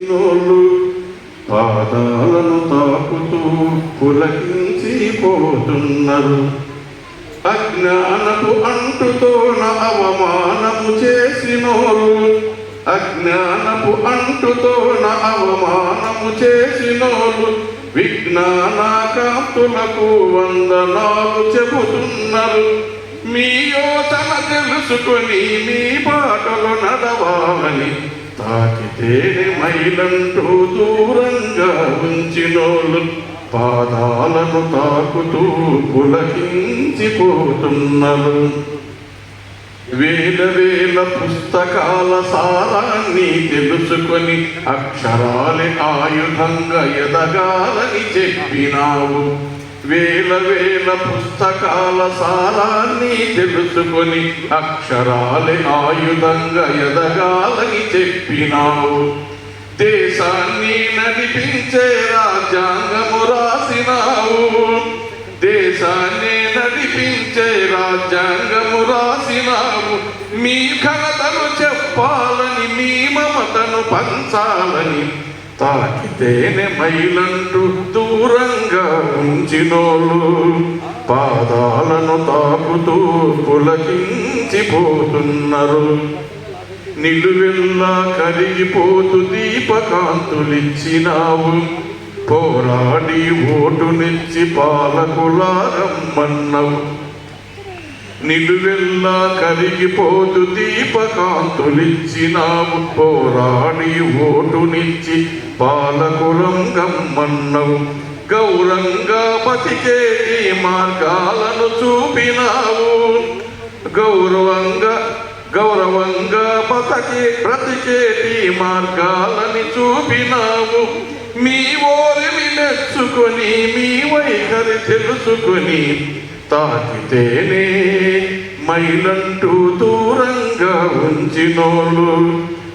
నోళ్ళు పాదాలను తాకుతూ పులకించిపోతున్నారు. అజ్ఞానపు అంటుతోన అవమానము చేసినోళ్ళు, అజ్ఞానపు అవమానము చేసినోళ్ళు విజ్ఞానాకాంతులకు వందనాలు చెబుతున్నారు. మీ యోచన తెలుసుకొని మీ బాటలు నడవాలని తాకితేనే మైలంటూ దూరంగా ఉంచినోళ్ళు పాదాలను తాకుతూ పులకించిపోతున్నారు. వేల వేల పుస్తకాల సారాన్ని తెలుసుకొని అక్షరాలే ఆయుధంగా ఎదగాలని చెప్పినావు. వేల వేల పుస్తకాల సారాన్ని తెలుసుకొని అక్షరాలే ఆయుధంగా ఎదగాలని చెప్పినావు. దేశాన్ని నడిపించే రాజ్యాంగము రాసినావు. దేశాన్ని నడిపించే రాజ్యాంగము రాసినావు. మీ ఘనతను చెప్పాలని, మీ మమతను పంచాలని తాకితేనే మైలంటూ దూరంగా ఉంచినోళ్ళు పాదాలను తాకుతూ పులకించిపోతున్నారు. నిలువెల్లా కరిగిపోతూ దీపకాంతులిచ్చినావు. పోరాడి ఓటునిచ్చి పాలకులారమ్మన్నావు. నిలువెల్లా కరిగిపోతూ దీపకాంతులిచ్చినావు. పోరాడి ఓటునిచ్చి పాలకులం గమ్మన్నావు. గౌరంగా బతికేటి మార్గాలను చూపినావు. గౌరవంగా బ్రతికేటి మార్గాలని చూపినావు. మీ ఓరిని మెచ్చుకొని, మీ వైఖరి తెలుసుకొని తాకితేనే మైలంటూ దూరంగా ఉంచినోళ్ళు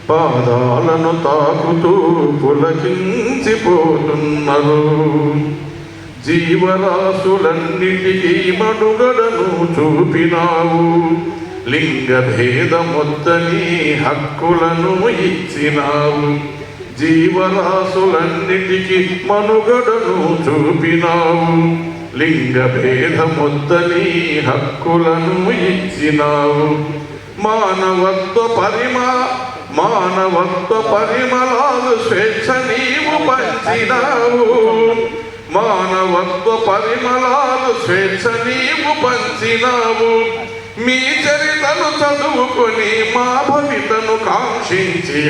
పాదాలను తాకుతూ పులకించిపోతున్నారు. జీవరాశులన్నిటికీ మనుగడను చూపినావు. లింగ భేదమొద్దని హక్కులను ఇచ్చినావు. జీవరాశులన్నిటికీ మనుగడను చూపినావు. లింగ భేదమొద్దని హక్కులను ఇచ్చినావు. మానవత్వ పరిమళాలు స్వేచ్ఛ నీవు పంచినావు. మానవత్వ పరిమళాలు స్వేచ్ఛ నీవు పంచినావు. మీ చరితను చదువుకొని మా భవితను కాంక్షించి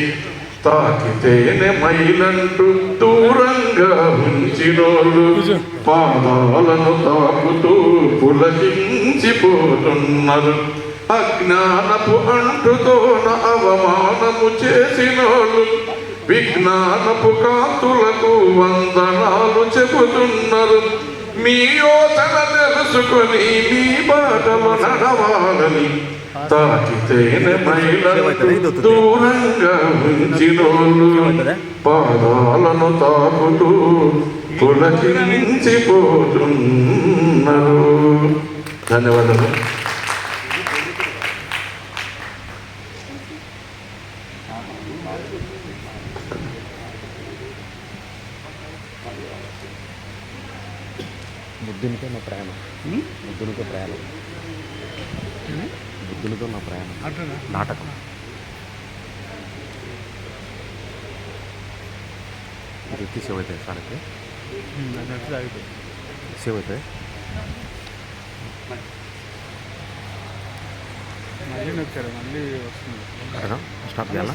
తాకితేనే మైలంటూ దూరంగా ఉంచినోళ్ళు పాదాలను తాకుతూ పులకించిపోతున్నారు. అజ్ఞానపు అంటుతోన అవమానము చేసినోళ్ళు విజ్ఞానపు కాంతులకు వందనాలు చెబుతున్నారు. మీ యోచన తెలుసుకొని మీ బాటలు నడవాలని తాకితేనే మైలంటూ దూరంగా ఉంచినోళ్ళు పాదాలను తాకుతూ పులకించిపోతున్నారు. ధన్యవాదాలు. బుద్ధునితో నా ప్రయాణం బుద్ధునితో నా ప్రయాణం నాటకం. ఇది సేవ్ అవుతాయి సార్, అయితే సేవ్ అవుతాయి. మళ్ళీ నొక్కారు, మళ్ళీ వస్తుంది. స్టాప్ చేయాలా?